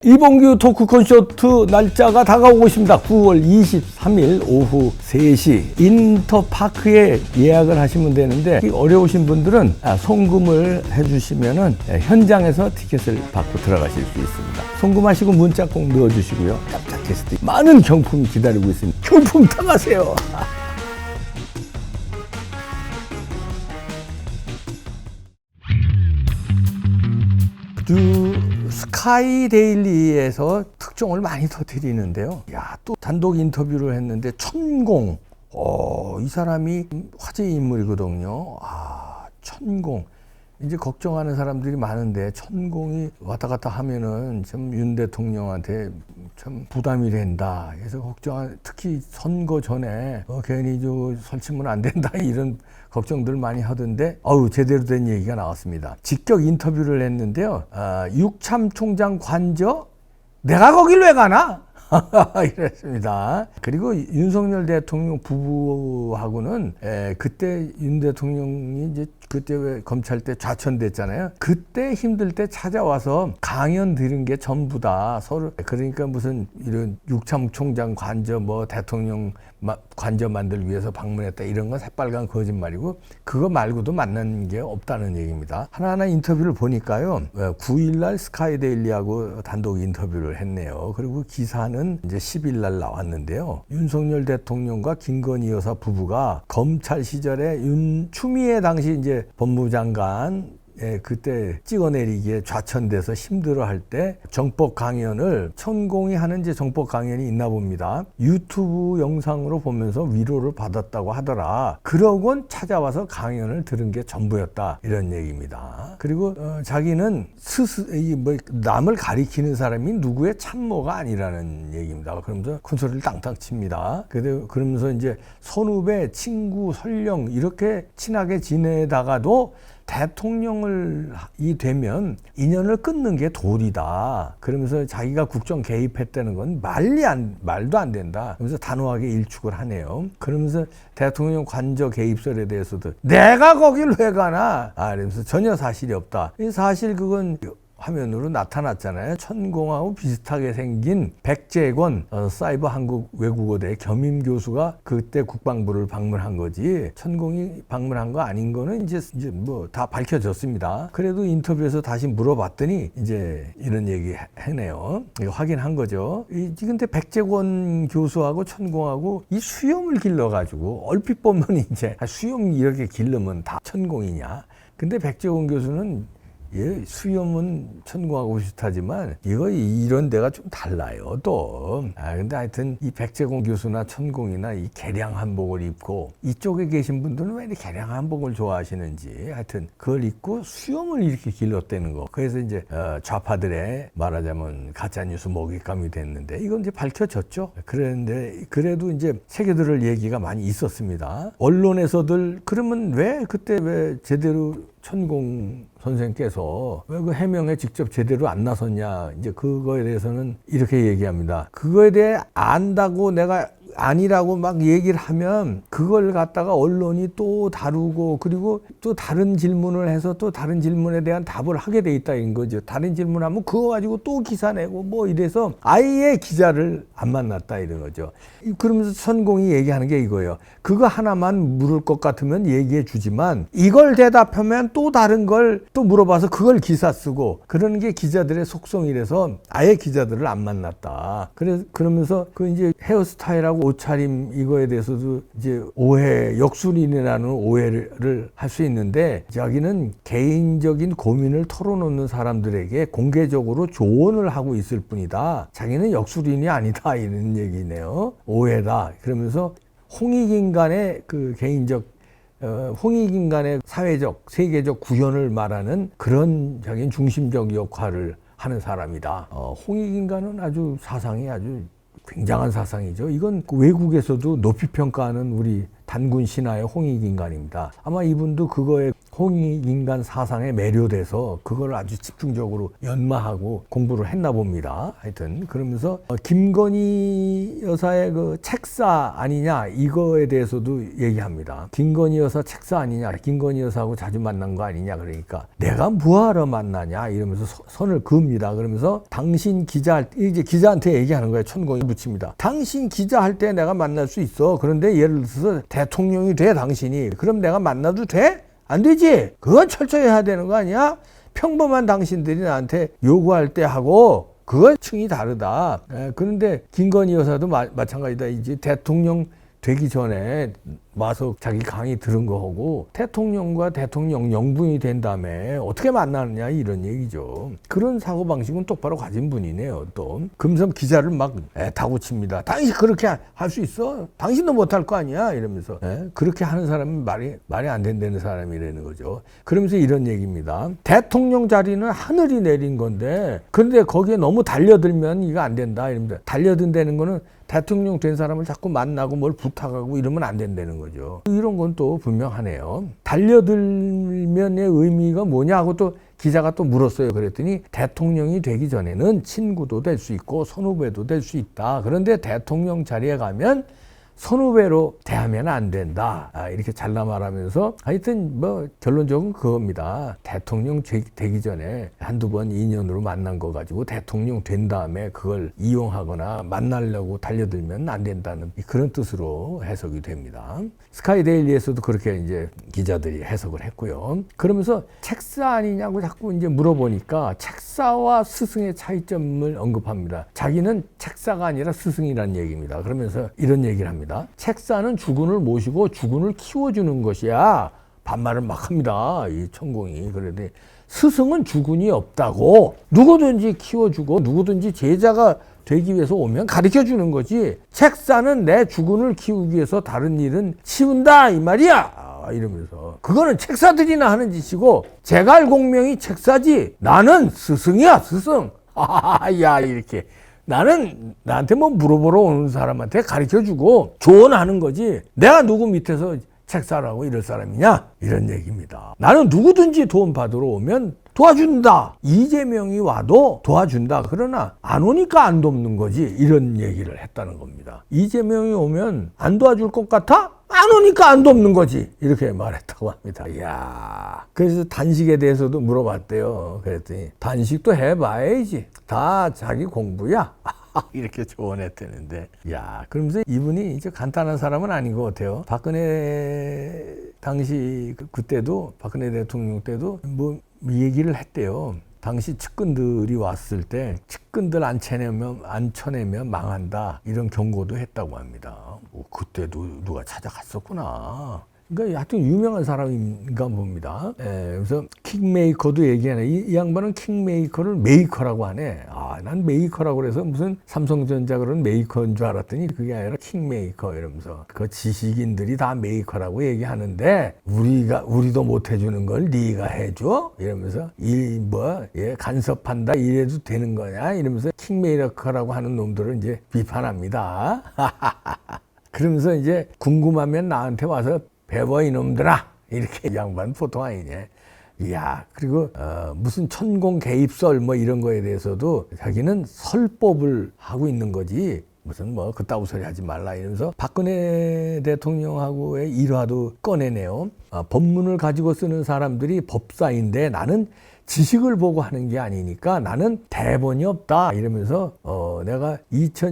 이봉규 토크 콘서트 날짜가 다가오고 있습니다. 9월 23일 오후 3시 인터파크에 예약을 하시면 되는데 어려우신 분들은 송금을 해주시면 현장에서 티켓을 받고 들어가실 수 있습니다. 송금하시고 문자 꼭 넣어주시고요. 깜짝 게스트 많은 경품이 기다리고 있습니다. 경품 타가세요. 스카이데일리에서 특종을 많이 터뜨리는데요. 또 단독 인터뷰를 했는데 천공. 이 사람이 화제의 인물이거든요. 천공. 이제 걱정하는 사람들이 많은데 천공이 왔다 갔다 하면은 좀 윤 대통령한테 참 부담이 된다. 그래서 특히 선거 전에 괜히 설치면 안 된다 이런 걱정들 많이 하던데 제대로 된 얘기가 나왔습니다. 직격 인터뷰를 했는데요. 육참 총장 관저 내가 거길 왜 가나? 이랬습니다. 그리고 윤석열 대통령 부부하고는 그때 윤 대통령이 이제 그때 왜 검찰 때 좌천됐잖아요. 그때 힘들 때 찾아와서 강연 들은 게 전부다. 서로 그러니까 무슨 이런 육참 총장 관저 대통령 관저 만들기 위해서 방문했다 이런 건 새빨간 거짓말이고 그거 말고도 만난 게 없다는 얘기입니다. 하나하나 인터뷰를 보니까요. 9일날 스카이데일리하고 단독 인터뷰를 했네요. 그리고 기사는 이제 10일날 나왔는데요. 윤석열 대통령과 김건희 여사 부부가 검찰 시절에 추미애 당시 이제 법무장관 그때 찍어내리기에 좌천돼서 힘들어할 때 정법 강연을 천공이 하는 이제 정법 강연이 있나 봅니다. 유튜브 영상으로 보면서 위로를 받았다고 하더라. 그러곤 찾아와서 강연을 들은 게 전부였다 이런 얘기입니다. 그리고 자기는 남을 가리키는 사람이 누구의 참모가 아니라는 얘기입니다. 그러면서 콘솔을 땅땅 칩니다. 그러면서 이제 선후배, 친구, 설령 이렇게 친하게 지내다가도 대통령이 되면 인연을 끊는 게 도리다. 그러면서 자기가 국정 개입했다는 건 말도 안 된다. 그러면서 단호하게 일축을 하네요. 그러면서 대통령 관저 개입설에 대해서도 내가 거길 왜 가나? 그러면서 전혀 사실이 없다. 사실 그건 화면으로 나타났잖아요. 천공하고 비슷하게 생긴 백재권 사이버 한국 외국어대 겸임 교수가 그때 국방부를 방문한 거지. 천공이 방문한 거 아닌 거는 이제 다 밝혀졌습니다. 그래도 인터뷰에서 다시 물어봤더니 이제 이런 얘기 해내요. 이거 확인한 거죠. 근데 백재권 교수하고 천공하고 이 수염을 길러가지고 얼핏 보면 이제 수염 이렇게 길르면 다 천공이냐. 근데 백재권 교수는 수염은 천공하고 비슷하지만 이런 데가 좀 달라요 또. 근데 하여튼 이 백재공 교수나 천공이나 이 개량 한복을 입고 이쪽에 계신 분들은 왜 이렇게 개량 한복을 좋아하시는지 하여튼 그걸 입고 수염을 이렇게 길렀다는 거. 그래서 이제 좌파들의 말하자면 가짜뉴스 먹잇감이 됐는데 이건 이제 밝혀졌죠. 그런데 그래도 이제 새겨들을 얘기가 많이 있었습니다. 언론에서들 그러면 그때 왜 제대로 천공 선생께서 왜 그 해명에 직접 제대로 안 나섰냐. 이제 그거에 대해서는 이렇게 얘기합니다. 그거에 대해 안다고 내가 아니라고 막 얘기를 하면 그걸 갖다가 언론이 또 다루고 그리고 또 다른 질문을 해서 또 다른 질문에 대한 답을 하게 돼 있다는 거죠. 다른 질문하면 그거 가지고 또 기사 내고 이래서 아예 기자를 안 만났다 이런 거죠. 그러면서 천공이 얘기하는 게 이거예요. 그거 하나만 물을 것 같으면 얘기해 주지만 이걸 대답하면 또 다른 걸 또 물어봐서 그걸 기사 쓰고 그러는 게 기자들의 속성이라서 아예 기자들을 안 만났다. 그러면서 그 이제 헤어스타일하고 옷차림 이거에 대해서도 이제 역술인이라는 오해를 할 수 있는데 자기는 개인적인 고민을 털어놓는 사람들에게 공개적으로 조언을 하고 있을 뿐이다. 자기는 역술인이 아니다 이런 얘기네요. 오해다. 그러면서 홍익인 간의 그 개인적 홍익인 간의 사회적 세계적 구현을 말하는 그런 자기는 중심적 역할을 하는 사람이다. 홍익인 간은 아주 사상이 아주 굉장한 사상이죠. 이건 외국에서도 높이 평가하는 우리 단군 신화의 홍익인간입니다. 아마 이분도 그거에 홍익인간 사상에 매료돼서 그걸 아주 집중적으로 연마하고 공부를 했나 봅니다. 하여튼 그러면서 김건희 여사의 그 책사 아니냐 이거에 대해서도 얘기합니다. 김건희 여사 책사 아니냐, 김건희 여사하고 자주 만난 거 아니냐, 그러니까 내가 뭐하러 만나냐 이러면서 선을 그읍니다. 그러면서 당신 기자, 이제 기자한테 얘기하는 거예요. 천공이 붙입니다. 당신 기자할 때 내가 만날 수 있어. 그런데 예를 들어서 대통령이 돼 당신이. 그럼 내가 만나도 돼? 안 되지. 그건 철저히 해야 되는 거 아니야? 평범한 당신들이 나한테 요구할 때 하고 그건 층이 다르다. 그런데 김건희 여사도 마찬가지다. 이제 대통령 되기 전에 와서 자기 강의 들은 거하고 대통령과 대통령 영분이 된 다음에 어떻게 만나느냐 이런 얘기죠. 그런 사고방식은 똑바로 가진 분이네요. 또 금섬 기자를 막 다고칩니다. 당신 그렇게 할 수 있어? 당신도 못할 거 아니야? 이러면서 그렇게 하는 사람은 말이 안 된다는 사람이라는 거죠. 그러면서 이런 얘기입니다. 대통령 자리는 하늘이 내린 건데 그런데 거기에 너무 달려들면 이거 안 된다. 이럽니다. 달려든다는 거는 대통령 된 사람을 자꾸 만나고 뭘 부탁하고 이러면 안 된다는 거죠. 이런 건 또 분명하네요. 달려들면의 의미가 뭐냐고 또 기자가 또 물었어요. 그랬더니 대통령이 되기 전에는 친구도 될 수 있고 선후배도 될 수 있다. 그런데 대통령 자리에 가면 선후배로 대하면 안 된다. 이렇게 잘라 말하면서 하여튼 뭐 결론적으로 그겁니다. 대통령 되기 전에 한두 번 인연으로 만난 거 가지고 대통령 된 다음에 그걸 이용하거나 만나려고 달려들면 안 된다는 그런 뜻으로 해석이 됩니다. 스카이데일리에서도 그렇게 이제 기자들이 해석을 했고요. 그러면서 책사 아니냐고 자꾸 이제 물어보니까 책사와 스승의 차이점을 언급합니다. 자기는 책사가 아니라 스승이라는 얘기입니다. 그러면서 이런 얘기를 합니다. 책사는 주군을 모시고 주군을 키워주는 것이야. 반말을 막 합니다. 이 천공이. 그런데 스승은 주군이 없다고. 누구든지 키워주고 누구든지 제자가 되기 위해서 오면 가르쳐주는 거지. 책사는 내 주군을 키우기 위해서 다른 일은 치운다 이 말이야. 이러면서 그거는 책사들이나 하는 짓이고 제갈공명이 책사지 나는 스승이야 스승. 야 이렇게 나는 나한테 뭐 물어보러 오는 사람한테 가르쳐주고 조언하는 거지 내가 누구 밑에서 책사라고 이럴 사람이냐 이런 얘기입니다. 나는 누구든지 도움 받으러 오면 도와준다. 이재명이 와도 도와준다. 그러나 안 오니까 안 돕는 거지 이런 얘기를 했다는 겁니다. 이재명이 오면 안 도와줄 것 같아? 안 오니까 안 돕는 거지 이렇게 말했다고 합니다. 이야. 그래서 단식에 대해서도 물어봤대요. 그랬더니 단식도 해봐야지. 다 자기 공부야. 이렇게 조언했다는데, 야, 그러면서 이분이 이제 간단한 사람은 아닌 것 같아요. 박근혜 당시 그때도 박근혜 대통령 때도 뭐 얘기를 했대요. 당시 측근들이 왔을 때 측근들 안 쳐내면 망한다 이런 경고도 했다고 합니다. 그때도 누가 찾아갔었구나. 그러니까 하여튼 유명한 사람인가 봅니다. 그래서 킹메이커도 얘기하네. 이 양반은 킹메이커를 메이커라고 하네. 난 메이커라고 그래서 무슨 삼성전자 그런 메이커인 줄 알았더니 그게 아니라 킹메이커 이러면서 그 지식인들이 다 메이커라고 얘기하는데 우리도 못 해주는 걸 네가 해줘? 이러면서 간섭한다 이래도 되는 거냐? 이러면서 킹메이커라고 하는 놈들을 이제 비판합니다. 그러면서 이제 궁금하면 나한테 와서 배워 이놈들아 이렇게 양반 보통 아니냐. 이야 그리고 무슨 천공 개입설 뭐 이런 거에 대해서도 자기는 설법을 하고 있는 거지 무슨 뭐 그따구 소리 하지 말라 이러면서 박근혜 대통령하고의 일화도 꺼내네요. 법문을 가지고 쓰는 사람들이 법사인데 나는 지식을 보고 하는 게 아니니까 나는 대본이 없다 이러면서 내가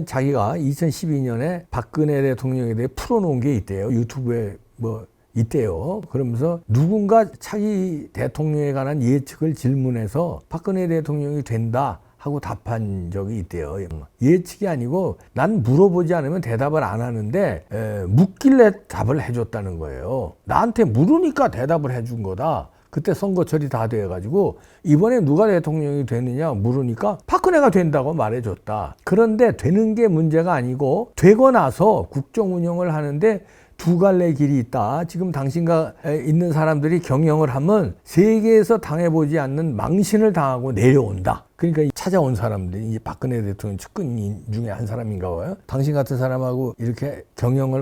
자기가 2012년에 박근혜 대통령에 대해 풀어놓은 게 있대요. 유튜브에 뭐 있대요. 그러면서 누군가 차기 대통령에 관한 예측을 질문해서 박근혜 대통령이 된다 하고 답한 적이 있대요. 예측이 아니고 난 물어보지 않으면 대답을 안 하는데 묻길래 답을 해줬다는 거예요. 나한테 물으니까 대답을 해준 거다. 그때 선거철이 다 돼가지고 이번에 누가 대통령이 되느냐 물으니까 박근혜가 된다고 말해줬다. 그런데 되는 게 문제가 아니고 되고 나서 국정 운영을 하는데 두 갈래 길이 있다. 지금 당신과 있는 사람들이 경영을 하면 세계에서 당해보지 않는 망신을 당하고 내려온다. 그러니까 찾아온 사람들이 이제 박근혜 대통령 측근인 중에 한 사람인가 봐요. 당신 같은 사람하고 이렇게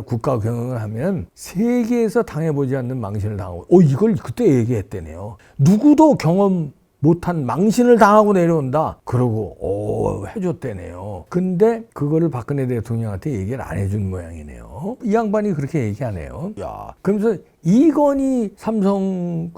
국가 경영을 하면 세계에서 당해보지 않는 망신을 당하고, 이걸 그때 얘기했대네요. 누구도 경험 못한 망신을 당하고 내려온다. 그러고 해줬대네요. 근데 그거를 박근혜 대통령한테 얘기를 안 해준 모양이네요. 이 양반이 그렇게 얘기하네요. 야, 그러면서 이건희 삼성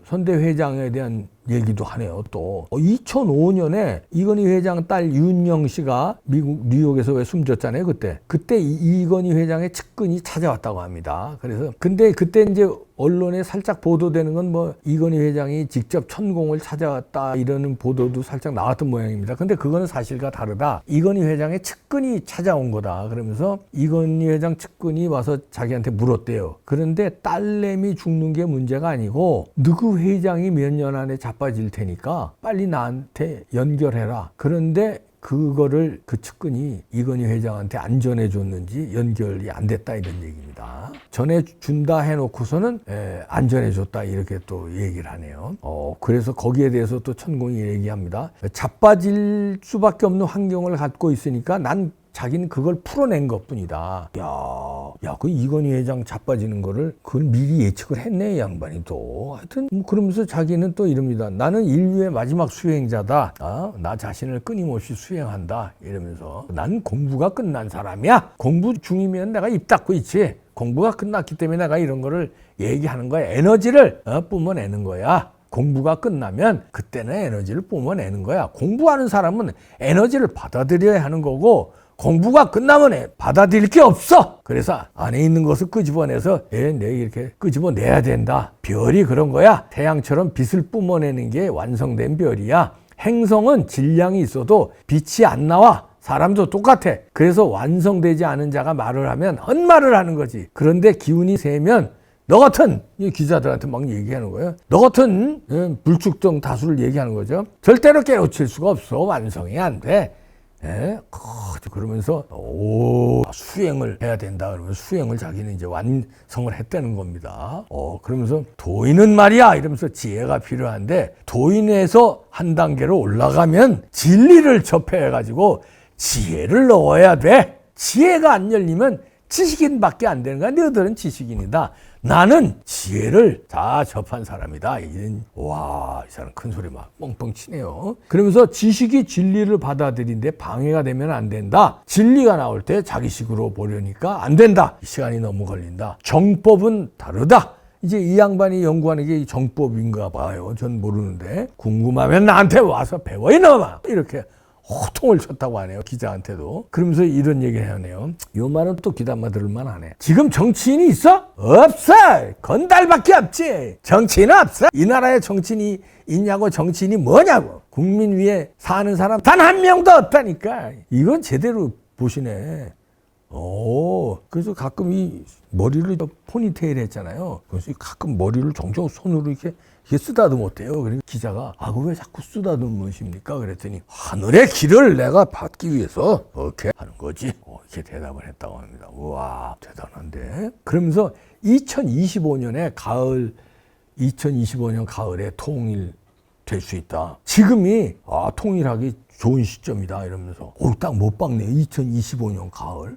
선대 회장에 대한 얘기도 하네요. 또 2005년에 이건희 회장 딸 윤영 씨가 미국 뉴욕에서 왜 숨졌잖아요. 그때 이건희 회장의 측근이 찾아왔다고 합니다. 그래서 근데 그때 이제 언론에 살짝 보도되는 건 뭐 이건희 회장이 직접 천공을 찾아왔다 이러는 보도도 살짝 나왔던 모양입니다. 근데 그거는 사실과 다르다. 이건희 회장의 측근이 찾아온 거다. 그러면서 이건희 회장 측근이 와서 자기한테 물었대요. 그런데 딸내미 죽는 게 문제가 아니고 누구 회장이 몇 년 안에 자빠질 테니까 빨리 나한테 연결해라. 그런데 그거를 그 측근이 이건희 회장한테 안 전해줬는지 연결이 안 됐다 이런 얘기입니다. 전해준다 해놓고서는 안 전해줬다 이렇게 또 얘기를 하네요. 그래서 거기에 대해서 또 천공이 얘기합니다. 자빠질 수밖에 없는 환경을 갖고 있으니까 난 자기는 그걸 풀어낸 것뿐이다. 야, 그 이건희 회장 자빠지는 거를 그걸 미리 예측을 했네, 이 양반이 또. 하여튼 그러면서 자기는 또 이럽니다. 나는 인류의 마지막 수행자다. 나 자신을 끊임없이 수행한다. 이러면서 난 공부가 끝난 사람이야. 공부 중이면 내가 입 닫고 있지. 공부가 끝났기 때문에 내가 이런 거를 얘기하는 거야. 에너지를 뿜어내는 거야. 공부가 끝나면 그때는 에너지를 뿜어내는 거야. 공부하는 사람은 에너지를 받아들여야 하는 거고 공부가 끝나면 받아들일 게 없어. 그래서 안에 있는 것을 끄집어내서 내가 이렇게 끄집어내야 된다. 별이 그런 거야. 태양처럼 빛을 뿜어내는 게 완성된 별이야. 행성은 질량이 있어도 빛이 안 나와. 사람도 똑같아. 그래서 완성되지 않은 자가 말을 하면 헛말을 하는 거지. 그런데 기운이 세면 너 같은 기자들한테 막 얘기하는 거예요. 너 같은 불축성 다수를 얘기하는 거죠. 절대로 깨우칠 수가 없어. 완성이 안 돼. 그러면서 수행을 해야 된다. 그러면 수행을 자기는 이제 완성을 했다는 겁니다. 그러면서 도인은 말이야 이러면서 지혜가 필요한데 도인에서 한 단계로 올라가면 진리를 접해가지고 지혜를 넣어야 돼. 지혜가 안 열리면 지식인밖에 안 되는 거야. 너희들은 지식인이다. 나는 지혜를 다 접한 사람이다. 이 사람 큰 소리 막 뻥뻥 치네요. 그러면서 지식이 진리를 받아들이는데 방해가 되면 안 된다. 진리가 나올 때 자기식으로 보려니까 안 된다. 시간이 너무 걸린다. 정법은 다르다. 이제 이 양반이 연구하는 게 정법인가 봐요. 전 모르는데 궁금하면 나한테 와서 배워 이놈아. 이렇게 호통을 쳤다고 하네요. 기자한테도. 그러면서 이런 얘기를 하네요. 이 말은 또 귀담아 들을만 하네. 지금 정치인이 있어? 없어. 건달밖에 없지. 정치인은 없어. 이 나라에 정치인이 있냐고. 정치인이 뭐냐고. 국민 위에 사는 사람 단 한 명도 없다니까. 이건 제대로 보시네. 그래서 가끔 이 머리를 포니테일 했잖아요. 그래서 가끔 머리를 정정 손으로 이렇게 쓰다듬었대요. 그러니까 기자가 왜 자꾸 쓰다듬으십니까? 그랬더니 하늘의 길을 내가 받기 위해서 이렇게 하는 거지. 이렇게 대답을 했다고 합니다. 우와, 대단한데. 그러면서 2025년 가을에 통일될 수 있다. 지금이 통일하기 좋은 시점이다 이러면서 딱 못 박네. 2025년 가을.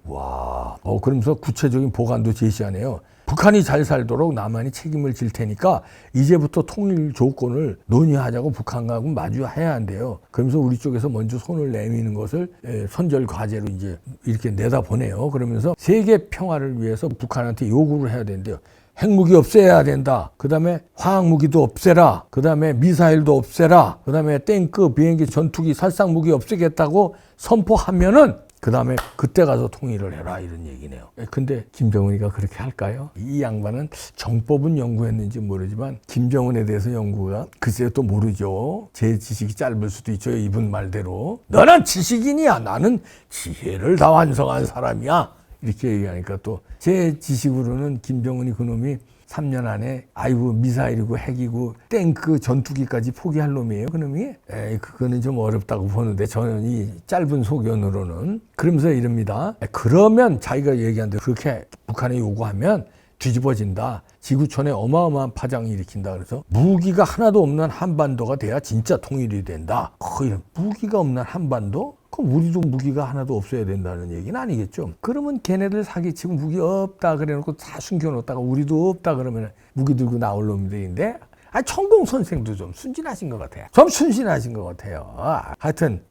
그러면서 구체적인 보관도 제시하네요. 북한이 잘 살도록 남한이 책임을 질 테니까 이제부터 통일 조건을 논의하자고 북한과 마주해야 한대요. 그러면서 우리 쪽에서 먼저 손을 내미는 것을 선절 과제로 이제 이렇게 내다보내요. 그러면서 세계 평화를 위해서 북한한테 요구를 해야 된대요. 핵무기 없애야 된다. 그 다음에 화학무기도 없애라. 그 다음에 미사일도 없애라. 그 다음에 탱크, 비행기, 전투기, 살상무기 없애겠다고 선포하면은 그 다음에 그때 가서 통일을 해라 이런 얘기네요. 근데 김정은이가 그렇게 할까요? 이 양반은 정법은 연구했는지 모르지만 김정은에 대해서 연구가 글쎄요 또 모르죠. 제 지식이 짧을 수도 있죠. 이분 말대로. 너는 지식인이야. 나는 지혜를 다 완성한 사람이야. 이렇게 얘기하니까 또 제 지식으로는 김정은이 그놈이 3년 안에 미사일이고 핵이고 탱크 전투기까지 포기할 놈이에요. 그놈이? 그거는 좀 어렵다고 보는데 저는 이 짧은 소견으로는. 그러면서 이럽니다. 그러면 자기가 얘기한 대로 그렇게 북한에 요구하면 뒤집어진다. 지구촌에 어마어마한 파장을 일으킨다. 그래서 무기가 하나도 없는 한반도가 돼야 진짜 통일이 된다. 거의 무기가 없는 한반도? 그럼 우리도 무기가 하나도 없어야 된다는 얘기는 아니겠죠. 그러면 걔네들 사기치고 무기 없다 그래놓고 다 숨겨놓다가 우리도 없다 그러면 무기 들고 나올 놈들인데, 천공 선생도 좀 순진하신 것 같아요. 좀 순진하신 것 같아요. 하여튼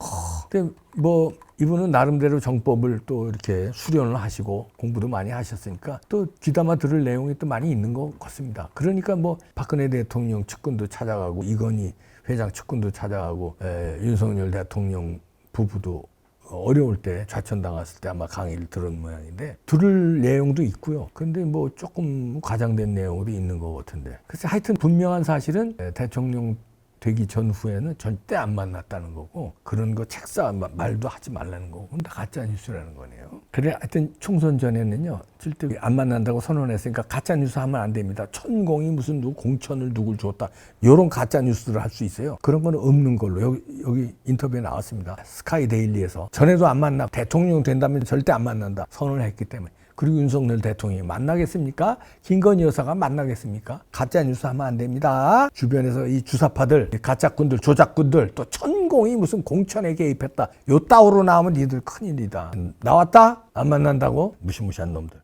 근데 뭐 이분은 나름대로 정법을 또 이렇게 수련을 하시고 공부도 많이 하셨으니까 또 귀담아 들을 내용이 또 많이 있는 것 같습니다. 그러니까 뭐 박근혜 대통령 측근도 찾아가고 이건희 회장 측근도 찾아가고 윤석열 대통령 부부도 어려울 때 좌천당했을 때 아마 강의를 들은 모양인데 들을 내용도 있고요. 근데 뭐 조금 과장된 내용도 있는 것 같은데. 그래서 하여튼 분명한 사실은 대통령 되기 전후에는 절대 안 만났다는 거고 그런 거 책사 말도 하지 말라는 거고 다 가짜 뉴스라는 거네요. 그래 하여튼 총선 전에는요 절대 안 만난다고 선언했으니까 가짜 뉴스 하면 안 됩니다. 천공이 무슨 누구 공천을 누굴 줬다 이런 가짜 뉴스를 할 수 있어요. 그런 거는 없는 걸로 여기 인터뷰에 나왔습니다. 스카이 데일리에서 전에도 안 만나 대통령 된다면 절대 안 만난다 선언을 했기 때문에. 그리고 윤석열 대통령이 만나겠습니까? 김건희 여사가 만나겠습니까? 가짜 뉴스 하면 안 됩니다. 주변에서 이 주사파들, 가짜꾼들, 조작꾼들, 또 천공이 무슨 공천에 개입했다. 요 따오로 나오면 니들 큰일이다. 나왔다? 안 만난다고? 무시무시한 놈들.